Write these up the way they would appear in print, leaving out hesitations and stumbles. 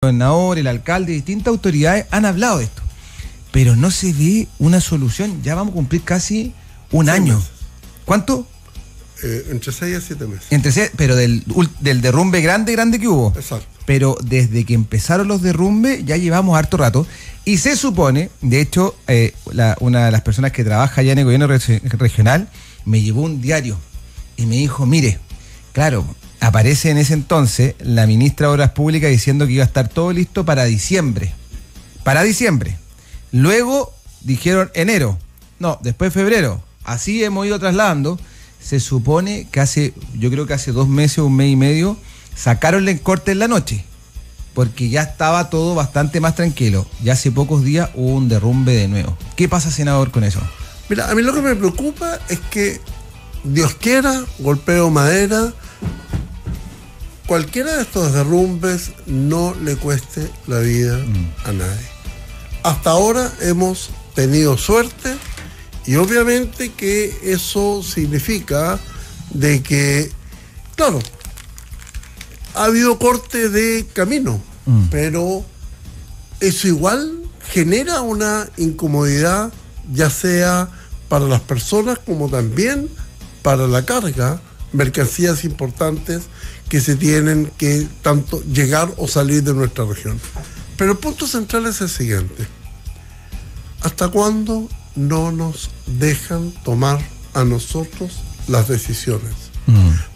gobernador, el alcalde, distintas autoridades han hablado de esto, pero no se ve una solución. Ya vamos a cumplir casi un año. Meses. ¿Cuánto? Entre 6 a 7 meses. Pero del derrumbe grande que hubo. Exacto. Pero desde que empezaron los derrumbes ya llevamos harto rato. Y se supone, de hecho, una de las personas que trabaja allá en el gobierno regional me llevó un diario y me dijo, mire, claro, aparece en ese entonces la ministra de Obras Públicas diciendo que iba a estar todo listo para diciembre. Para diciembre. Luego dijeron enero. No, después febrero. Así hemos ido trasladando. Se supone que yo creo que hace 2 meses, 1 mes y medio, sacaron el corte en la noche, porque ya estaba todo bastante más tranquilo. Ya hace pocos días hubo un derrumbe de nuevo. ¿Qué pasa, senador, con eso? Mira, a mí lo que me preocupa es que, Dios quiera, golpeo madera, cualquiera de estos derrumbes no le cueste la vida a nadie. Hasta ahora hemos tenido suerte. Y obviamente que eso significa de que, claro, ha habido corte de camino, pero eso igual genera una incomodidad, ya sea para las personas como también para la carga, mercancías importantes que se tienen que tanto llegar o salir de nuestra región. Pero el punto central es el siguiente: ¿hasta cuándo no nos dejan tomar a nosotros las decisiones?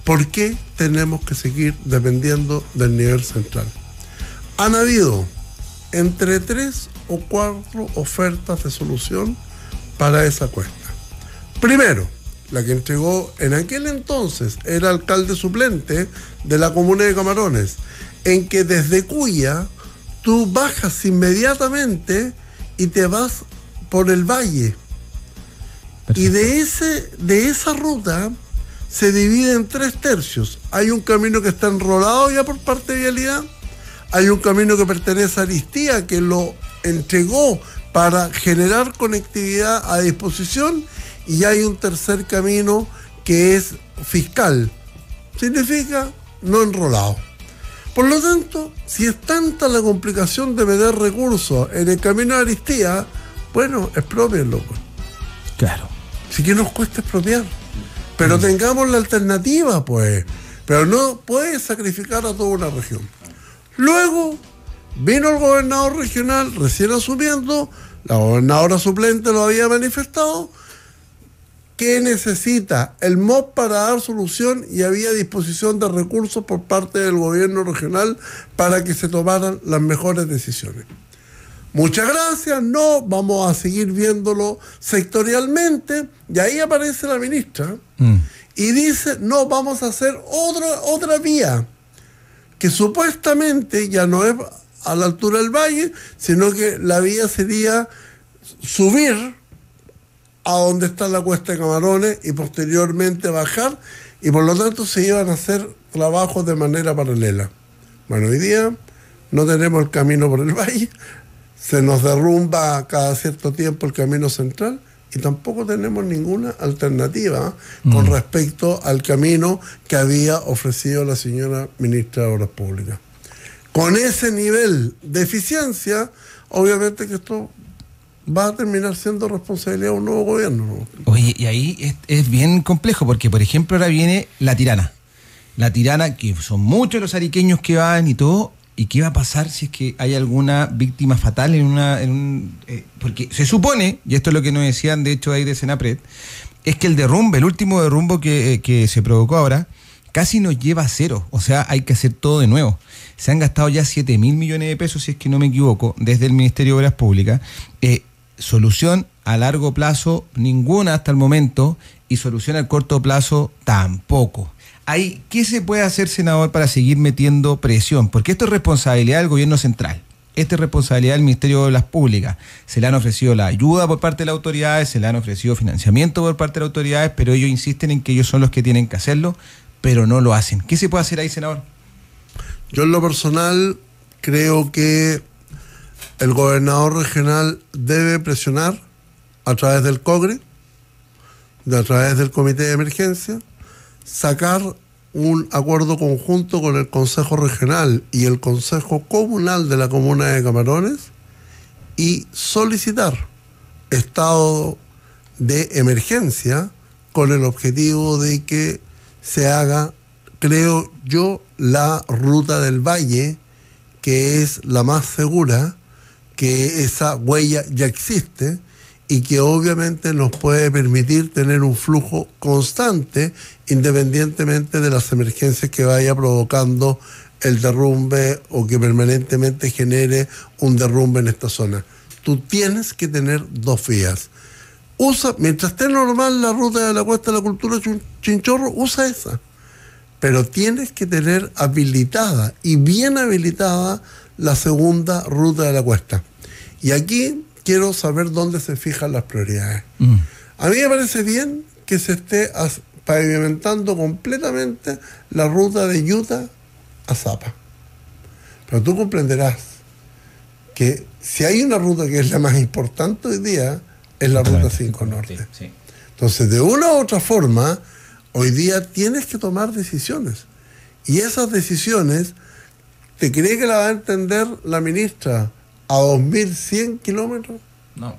¿Por qué tenemos que seguir dependiendo del nivel central? Han habido entre 3 o 4 ofertas de solución para esa cuesta. Primero, la que entregó en aquel entonces el alcalde suplente de la comuna de Camarones, en que desde Cuya tú bajas inmediatamente y te vas por el valle. Perfecto. Y de esa ruta se divide en 3 tercios. Hay un camino que está enrolado ya por parte de Vialidad, hay un camino que pertenece a Aristía, que lo entregó para generar conectividad a disposición, y hay un tercer camino que es fiscal, significa no enrolado. Por lo tanto, si es tanta la complicación de meter recursos en el camino de Aristía, bueno, expropienlo. Claro. Si que nos cuesta expropiar. Pero tengamos la alternativa, pues. Pero no puede sacrificar a toda una región. Luego vino el gobernador regional recién asumiendo, la gobernadora suplente lo había manifestado, que necesita el MOP para dar solución, y había disposición de recursos por parte del gobierno regional para que se tomaran las mejores decisiones. Muchas gracias, no, vamos a seguir viéndolo sectorialmente, y ahí aparece la ministra y dice, no, vamos a hacer otra vía, que supuestamente ya no es a la altura del valle, sino que la vía sería subir a donde está la cuesta de Camarones y posteriormente bajar, y por lo tanto se iban a hacer trabajos de manera paralela. Bueno, hoy día no tenemos el camino por el valle, se nos derrumba cada cierto tiempo el camino central, y tampoco tenemos ninguna alternativa con respecto al camino que había ofrecido la señora ministra de Obras Públicas. Con ese nivel de eficiencia, obviamente que esto va a terminar siendo responsabilidad de un nuevo gobierno, ¿no? Oye, y ahí es bien complejo, porque por ejemplo ahora viene la Tirana, que son muchos los ariqueños que van y todo. ¿Y qué va a pasar si es que hay alguna víctima fatal porque se supone, y esto es lo que nos decían de hecho ahí de Senapred, es que el último derrumbo que se provocó ahora, casi nos lleva a cero? O sea, hay que hacer todo de nuevo. Se han gastado ya 7.000 millones de pesos, si es que no me equivoco, desde el Ministerio de Obras Públicas. Solución a largo plazo, ninguna hasta el momento, y solución a corto plazo, tampoco. ¿Qué se puede hacer, senador, para seguir metiendo presión? Porque esto es responsabilidad del gobierno central. Esta es responsabilidad del Ministerio de Obras Públicas. Se le han ofrecido la ayuda por parte de las autoridades, se le han ofrecido financiamiento por parte de las autoridades, pero ellos insisten en que ellos son los que tienen que hacerlo, pero no lo hacen. ¿Qué se puede hacer ahí, senador? Yo en lo personal creo que el gobernador regional debe presionar a través del COGRE, a través del Comité de Emergencia, sacar un acuerdo conjunto con el Consejo Regional y el Consejo Comunal de la Comuna de Camarones y solicitar estado de emergencia con el objetivo de que se haga, creo yo, la ruta del Valle, que es la más segura, que esa huella ya existe y que obviamente nos puede permitir tener un flujo constante independientemente de las emergencias que vaya provocando el derrumbe o que permanentemente genere un derrumbe en esta zona. Tú tienes que tener dos vías. Mientras esté normal la ruta de la Cuesta de la Cultura Chinchorro, usa esa. Pero tienes que tener habilitada y bien habilitada la segunda ruta de la Cuesta. Y aquí quiero saber dónde se fijan las prioridades. A mí me parece bien que se esté pavimentando completamente la ruta de Utah a Zapa. Pero tú comprenderás que si hay una ruta que es la más importante hoy día, es la ruta 5 Norte. Sí. Entonces, de una u otra forma, hoy día tienes que tomar decisiones. Y esas decisiones, ¿te cree que la va a entender la ministra a 2.100 kilómetros? No.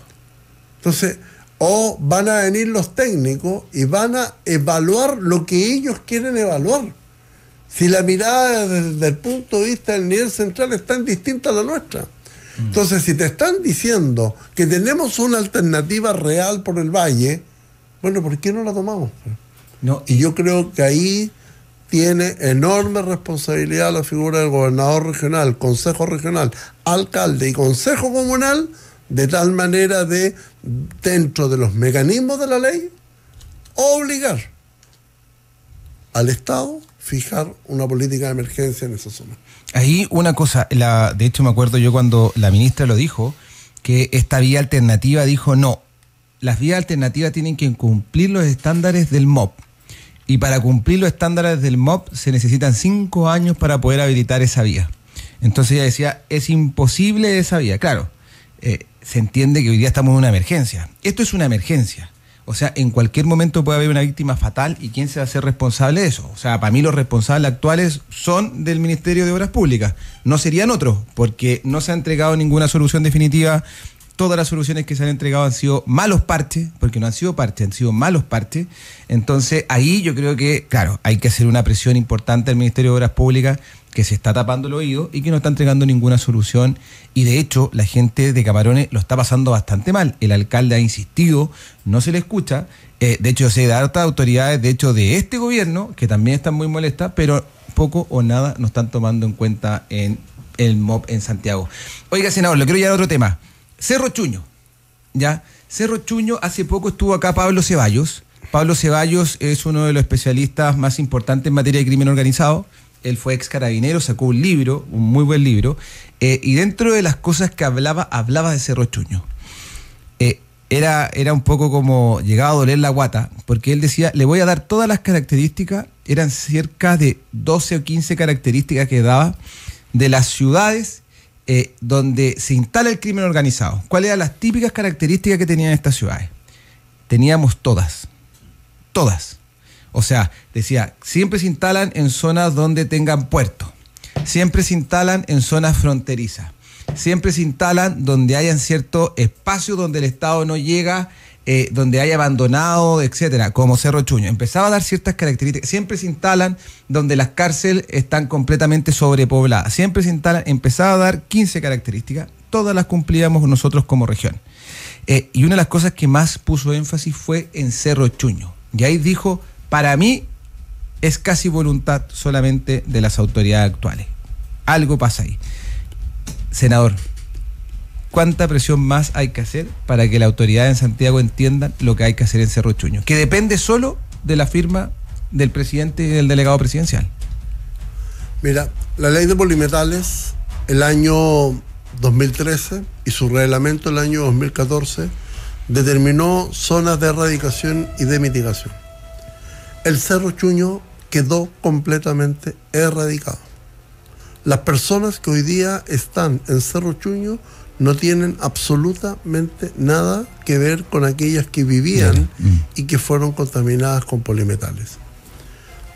Entonces, o van a venir los técnicos y van a evaluar lo que ellos quieren evaluar. Si la mirada desde el punto de vista del nivel central es tan distinta a la nuestra. Entonces, si te están diciendo que tenemos una alternativa real por el Valle, bueno, ¿por qué no la tomamos? No. Y yo creo que ahí tiene enorme responsabilidad la figura del gobernador regional, consejo regional, alcalde y consejo comunal, de tal manera de, dentro de los mecanismos de la ley, obligar al Estado a fijar una política de emergencia en esa zona. Ahí una cosa, de hecho me acuerdo yo cuando la ministra lo dijo, que esta vía alternativa dijo no, las vías alternativas tienen que cumplir los estándares del MOP. Y para cumplir los estándares del MOP se necesitan 5 años para poder habilitar esa vía. Entonces ella decía, es imposible esa vía. Claro, se entiende que hoy día estamos en una emergencia. Esto es una emergencia. O sea, en cualquier momento puede haber una víctima fatal y ¿quién se va a hacer responsable de eso? O sea, para mí los responsables actuales son del Ministerio de Obras Públicas. No serían otros, porque no se ha entregado ninguna solución definitiva. Todas las soluciones que se han entregado han sido malos parches, porque no han sido parches, han sido malos parches. Entonces, ahí yo creo que, claro, hay que hacer una presión importante al Ministerio de Obras Públicas, que se está tapando el oído y que no está entregando ninguna solución. Y de hecho, la gente de Camarones lo está pasando bastante mal. El alcalde ha insistido, no se le escucha. De hecho, se da hartas autoridades, de hecho, de este gobierno, que también están muy molestas, pero poco o nada no están tomando en cuenta en el MOP en Santiago. Oiga, senador, le quiero llevar a otro tema. Cerro Chuño, ¿ya? Cerro Chuño, hace poco estuvo acá Pablo Ceballos. Pablo Ceballos es uno de los especialistas más importantes en materia de crimen organizado. Él fue ex carabinero, sacó un libro, un muy buen libro, y dentro de las cosas que hablaba de Cerro Chuño. Era un poco como llegaba a doler la guata, porque él decía, le voy a dar todas las características, eran cerca de 12 o 15 características que daba de las ciudades donde se instala el crimen organizado. ¿Cuáles eran las típicas características que tenían estas ciudades? Teníamos todas. O sea, decía, siempre se instalan en zonas donde tengan puertos, siempre se instalan en zonas fronterizas, siempre se instalan donde hayan cierto espacio donde el Estado no llega, donde haya abandonado, etcétera, como Cerro Chuño. Empezaba a dar ciertas características. Siempre se instalan donde las cárceles están completamente sobrepobladas. Siempre se instalan, empezaba a dar 15 características, todas las cumplíamos nosotros como región. Y una de las cosas que más puso énfasis fue en Cerro Chuño. Y ahí dijo, para mí es casi voluntad solamente de las autoridades actuales. Algo pasa ahí. Senador, ¿cuánta presión más hay que hacer para que la autoridad en Santiago entiendan lo que hay que hacer en Cerro Chuño? Que depende solo de la firma del presidente y del delegado presidencial. Mira, la ley de polimetales, el año 2013 y su reglamento el año 2014 determinó zonas de erradicación y de mitigación. El Cerro Chuño quedó completamente erradicado. Las personas que hoy día están en Cerro Chuño no tienen absolutamente nada que ver con aquellas que vivían y que fueron contaminadas con polimetales.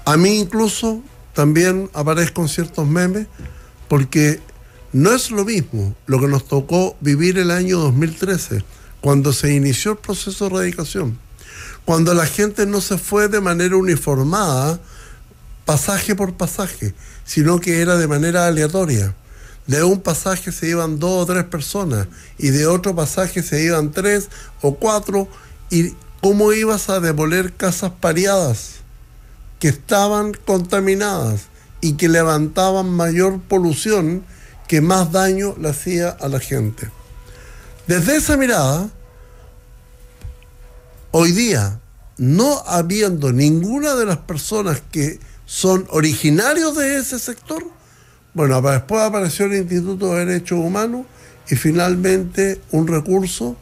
A mí incluso también aparezco en ciertos memes, porque no es lo mismo lo que nos tocó vivir el año 2013, cuando se inició el proceso de erradicación, cuando la gente no se fue de manera uniformada, pasaje por pasaje, sino que era de manera aleatoria. De un pasaje se iban 2 o 3 personas y de otro pasaje se iban 3 o 4. ¿Y cómo ibas a demoler casas pareadas que estaban contaminadas y que levantaban mayor polución, que más daño le hacía a la gente? Desde esa mirada, hoy día, no habiendo ninguna de las personas que son originarios de ese sector, bueno, después apareció el Instituto de Derechos Humanos y finalmente un recurso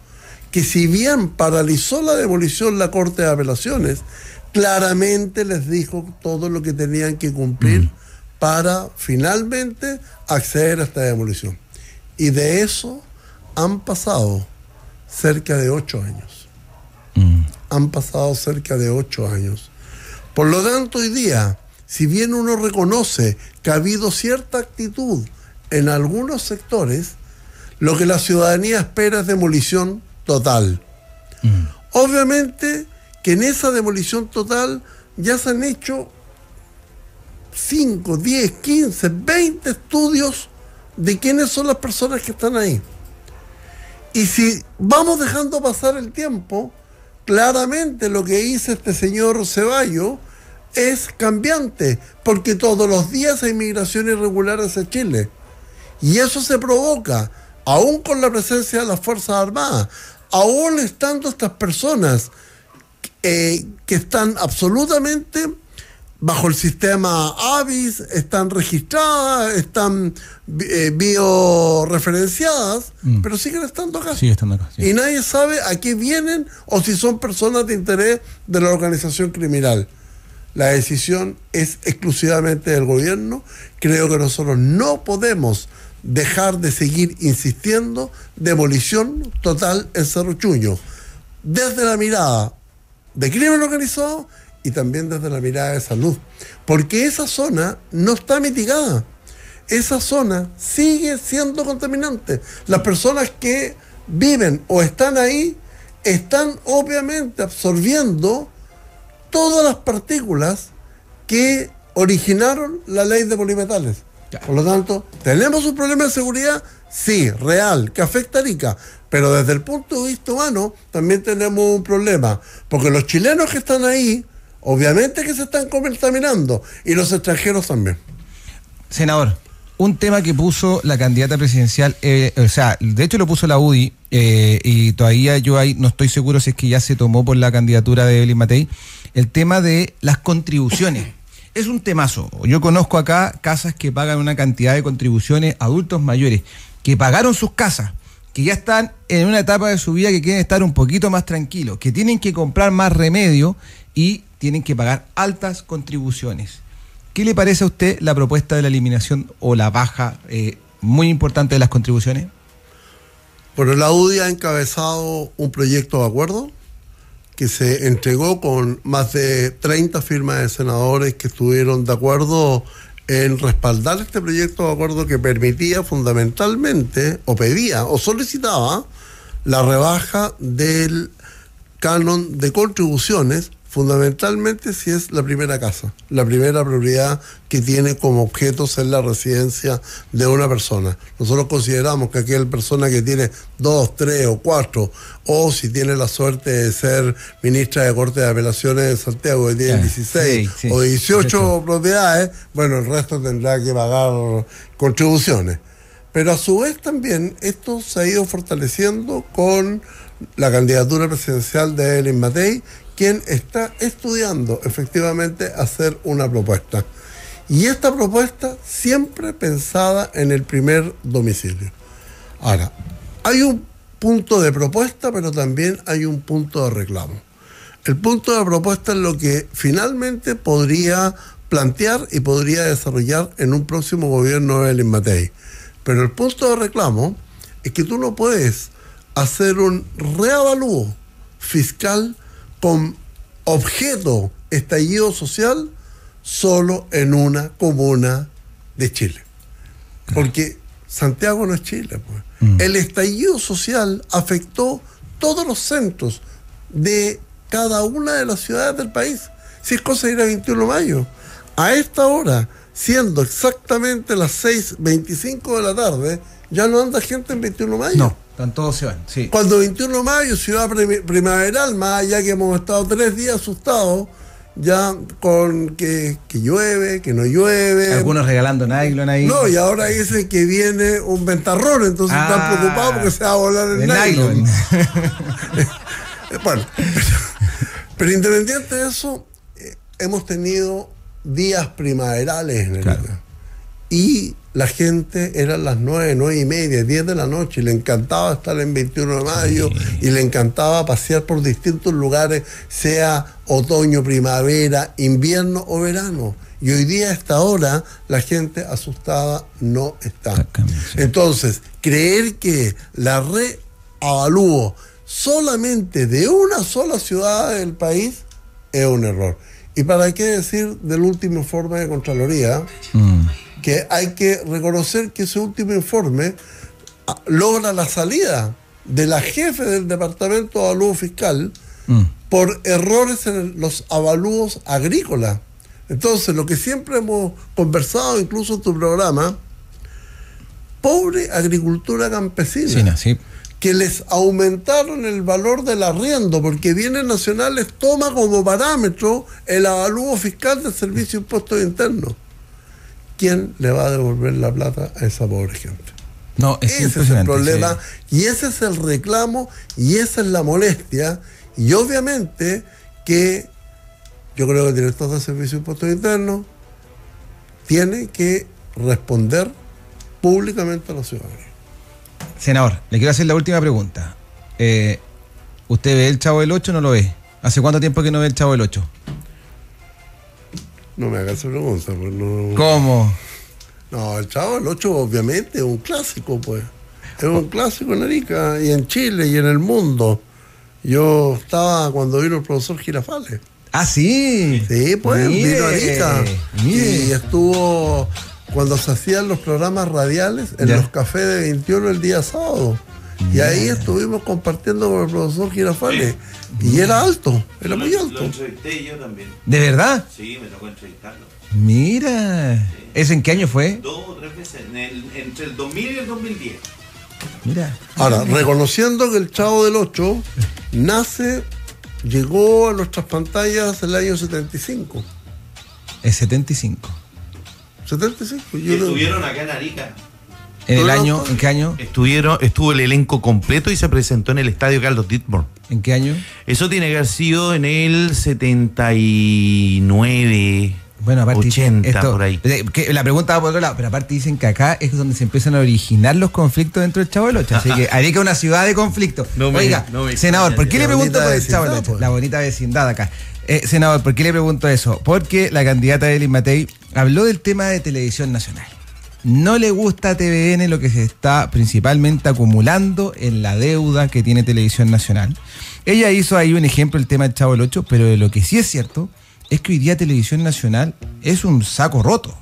que, si bien paralizó la demolición la Corte de Apelaciones, claramente les dijo todo lo que tenían que cumplir para finalmente acceder a esta demolición. Y de eso han pasado cerca de 8 años. Han pasado cerca de 8 años. Por lo tanto, hoy día, si bien uno reconoce que ha habido cierta actitud en algunos sectores, lo que la ciudadanía espera es demolición total. Obviamente que en esa demolición total ya se han hecho 5, 10, 15, 20 estudios de quiénes son las personas que están ahí. Y si vamos dejando pasar el tiempo, claramente lo que dice este señor Ceballos es cambiante, porque todos los días hay migración irregular hacia Chile. Y eso se provoca, aún con la presencia de las Fuerzas Armadas, aún estando estas personas que están absolutamente bajo el sistema AVIS, están registradas, están bioreferenciadas, pero siguen estando acá. Sigue estando acá, sí. Y nadie sabe a qué vienen o si son personas de interés de la organización criminal. La decisión es exclusivamente del gobierno. Creo que nosotros no podemos dejar de seguir insistiendo. Demolición total en Cerro Chuño, desde la mirada de crimen organizado y también desde la mirada de salud, porque esa zona no está mitigada. Esa zona sigue siendo contaminante. Las personas que viven o están ahí están obviamente absorbiendo todas las partículas que originaron la ley de polimetales. Por lo tanto, ¿tenemos un problema de seguridad? Sí, real, que afecta a Arica, pero desde el punto de vista humano también tenemos un problema, porque los chilenos que están ahí, obviamente que se están contaminando, y los extranjeros también. Senador, un tema que puso la candidata presidencial, o sea, de hecho lo puso la UDI, y todavía yo ahí no estoy seguro si es que ya se tomó por la candidatura de Evelyn Matei, el tema de las contribuciones. Es un temazo. Yo conozco acá casas que pagan una cantidad de contribuciones, adultos mayores, que pagaron sus casas, que ya están en una etapa de su vida que quieren estar un poquito más tranquilos, que tienen que comprar más remedio y tienen que pagar altas contribuciones. ¿Qué le parece a usted la propuesta de la eliminación o la baja muy importante de las contribuciones? Bueno, la UDI ha encabezado un proyecto de acuerdo que se entregó con más de 30 firmas de senadores que estuvieron de acuerdo en respaldar este proyecto de acuerdo que permitía fundamentalmente, o pedía, o solicitaba la rebaja del canon de contribuciones, fundamentalmente si es la primera casa, la primera propiedad que tiene como objeto ser la residencia de una persona. Nosotros consideramos que aquella persona que tiene 2, 3 o 4, o si tiene la suerte de ser ministra de Corte de Apelaciones de Santiago, que tiene 16 o 18 propiedades, bueno, el resto tendrá que pagar contribuciones. Pero a su vez también esto se ha ido fortaleciendo con la candidatura presidencial de Evelyn Matei, quien está estudiando efectivamente hacer una propuesta. Y esta propuesta siempre pensada en el primer domicilio. Ahora, hay un punto de propuesta, pero también hay un punto de reclamo. El punto de propuesta es lo que finalmente podría plantear y podría desarrollar en un próximo gobierno de Evelyn Matei. Pero el punto de reclamo es que tú no puedes hacer un reavalúo fiscal con objeto estallido social solo en una comuna de Chile. Porque Santiago no es Chile, pues. El estallido social afectó todos los centros de cada una de las ciudades del país. Si es cosa de ir a 21 de mayo. A esta hora, siendo exactamente las 6:25 de la tarde, ya no anda gente en 21 de mayo. No, están todos se van, sí. Cuando 21 de mayo, ciudad primaveral, más allá que hemos estado 3 días asustados, ya con que llueve, que no llueve. Algunos regalando nylon ahí. No, y ahora dicen que viene un ventarrón, entonces están preocupados porque se va a volar el nylon. Bueno, pero independiente de eso, hemos tenido días primaverales en el día. Y la gente eran las 9:30, 10 de la noche, y le encantaba estar en 21 de mayo, y le encantaba pasear por distintos lugares, sea otoño, primavera, invierno o verano. Y hoy día a esta hora la gente asustada no está. Entonces, creer que la reavalúo solamente de una sola ciudad del país es un error. ¿Y para qué decir del último informe de Contraloría? Que hay que reconocer que ese último informe logra la salida de la jefe del Departamento de Avalúo Fiscal por errores en los avalúos agrícolas. Entonces, lo que siempre hemos conversado, incluso en tu programa, pobre agricultura campesina, que les aumentaron el valor del arriendo, porque Bienes Nacionales toma como parámetro el avalúo fiscal del Servicio de Impuestos Internos. ¿Quién le va a devolver la plata a esa pobre gente? No, ese es el problema, y ese es el reclamo, y esa es la molestia, y obviamente que yo creo que el director del Servicio de Impuestos Internos tiene que responder públicamente a la ciudadanía. Senador, le quiero hacer la última pregunta. ¿Usted ve el Chavo del 8 o no lo ve? ¿Hace cuánto tiempo que no ve el Chavo del 8? No me hagas esa pregunta, pues no. ¿Cómo? No, el Chavo del 8 obviamente es un clásico, pues. Es un clásico en Arica y en Chile y en el mundo. Yo estaba cuando vino el profesor Girafales. Ah, sí. Sí, pues, vino a Arica. Y estuvo cuando se hacían los programas radiales en los cafés de 21 el día sábado. Y ahí estuvimos compartiendo con el profesor Girafales. Y era alto, era muy alto. Lo entrevisté yo también. ¿De verdad? Sí, me tocó entrevistarlo. Mira. Sí. ¿Eso en qué año fue? 2 o 3 veces, entre el 2000 y el 2010. Mira. Ahora, reconociendo que el Chavo del 8 llegó a nuestras pantallas el año 75. Es 75. 75. Y estuvieron acá en Arica. ¿En qué año? Estuvo el elenco completo y se presentó en el estadio Carlos Dittborn. ¿En qué año? Eso tiene que haber sido en el 79, bueno, aparte 80, por ahí. La pregunta va por otro lado, pero aparte dicen que acá es donde se empiezan a originar los conflictos dentro del Chavo del 8. Así que Arica es una ciudad de conflicto. Oiga, senador, ¿por qué le pregunto por el Chavo del 8? La bonita vecindad acá. Senador, ¿por qué le pregunto eso? Porque la candidata Elin Matei habló del tema de Televisión Nacional. No le gusta a TVN lo que se está principalmente acumulando en la deuda que tiene Televisión Nacional. Ella hizo ahí un ejemplo, el tema del Chavo del 8, pero de lo que sí es cierto es que hoy día Televisión Nacional es un saco roto,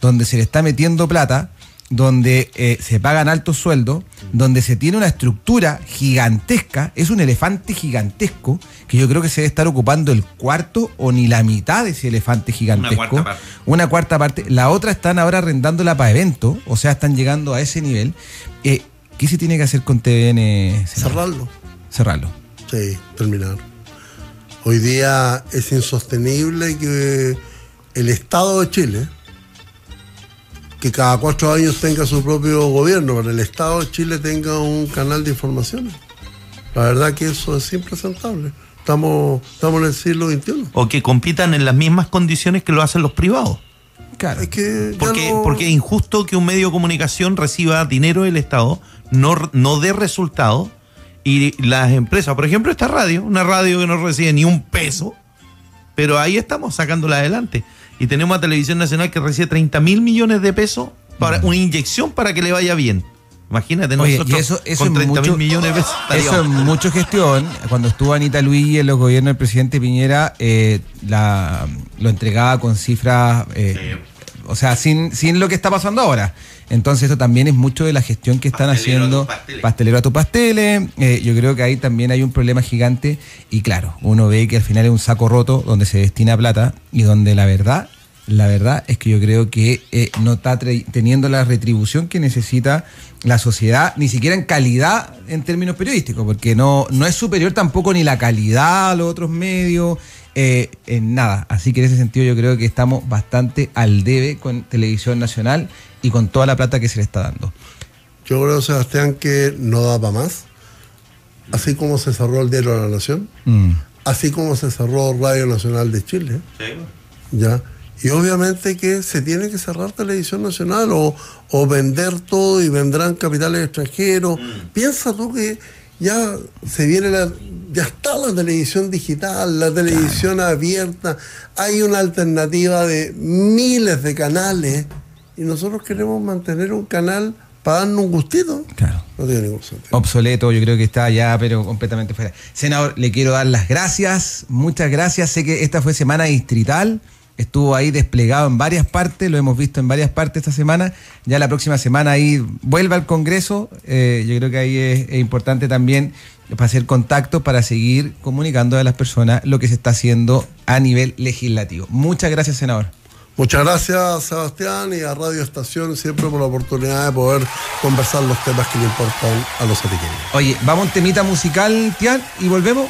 donde se le está metiendo plata, donde se pagan altos sueldos, donde se tiene una estructura gigantesca, es un elefante gigantesco, que yo creo que se debe estar ocupando el cuarto o ni la mitad de ese elefante gigantesco. Una cuarta parte. La otra están ahora arrendándola para eventos, o sea, están llegando a ese nivel. ¿Qué se tiene que hacer con TVN? Cerrarlo. Sí, terminar. Hoy día es insostenible que el Estado de Chile, que cada 4 años tenga su propio gobierno, pero el Estado de Chile tenga un canal de información. La verdad que eso es impresentable. Estamos en el siglo XXI. O que compitan en las mismas condiciones que lo hacen los privados. Claro. Es que porque es injusto que un medio de comunicación reciba dinero del Estado, no dé resultados, y las empresas, por ejemplo esta radio, una radio que no recibe ni un peso, pero ahí estamos sacándola adelante. Y tenemos a Televisión Nacional que recibe 30.000 millones de pesos para una inyección para que le vaya bien. Imagínate, Oye, nosotros y eso con es 30 mil mucho- millones de pesos. Eso es estaríamos. mucho gestión. Cuando estuvo Anita Luis en los gobiernos del presidente Piñera, lo entregaba con cifras, o sea, sin lo que está pasando ahora. Entonces eso también es mucho de la gestión que están Pastelero haciendo. a tus pasteles. Pastelero a tus pasteles. Yo creo que ahí también hay un problema gigante. Y claro, uno ve que al final es un saco roto donde se destina plata y donde la verdad es que yo creo que no está teniendo la retribución que necesita la sociedad, ni siquiera en calidad en términos periodísticos, porque no es superior tampoco ni la calidad a los otros medios, en nada. Así que en ese sentido yo creo que estamos bastante al debe con Televisión Nacional y con toda la plata que se le está dando. Yo creo, Sebastián, que no da para más. Así como se cerró el Diario de la Nación, así como se cerró Radio Nacional de Chile, ¿ya? Y obviamente que se tiene que cerrar Televisión Nacional o vender todo y vendrán capitales extranjeros. Piensa tú que ya se viene ya está la televisión digital, la televisión abierta, hay una alternativa de miles de canales y nosotros queremos mantener un canal para darnos un gustito. Claro. No tiene ningún sentido. Obsoleto, yo creo que está ya, pero completamente fuera. Senador, le quiero dar las gracias, muchas gracias. Sé que esta fue semana distrital, estuvo ahí desplegado en varias partes, lo hemos visto en varias partes esta semana. Ya la próxima semana ahí vuelve al Congreso. Yo creo que ahí es importante también para hacer contacto, para seguir comunicando a las personas lo que se está haciendo a nivel legislativo. Muchas gracias, senador. Muchas gracias, Sebastián, y a Radio Estación siempre por la oportunidad de poder conversar los temas que le importan a los ariqueños. Oye, vamos a un temita musical, Tian, y volvemos.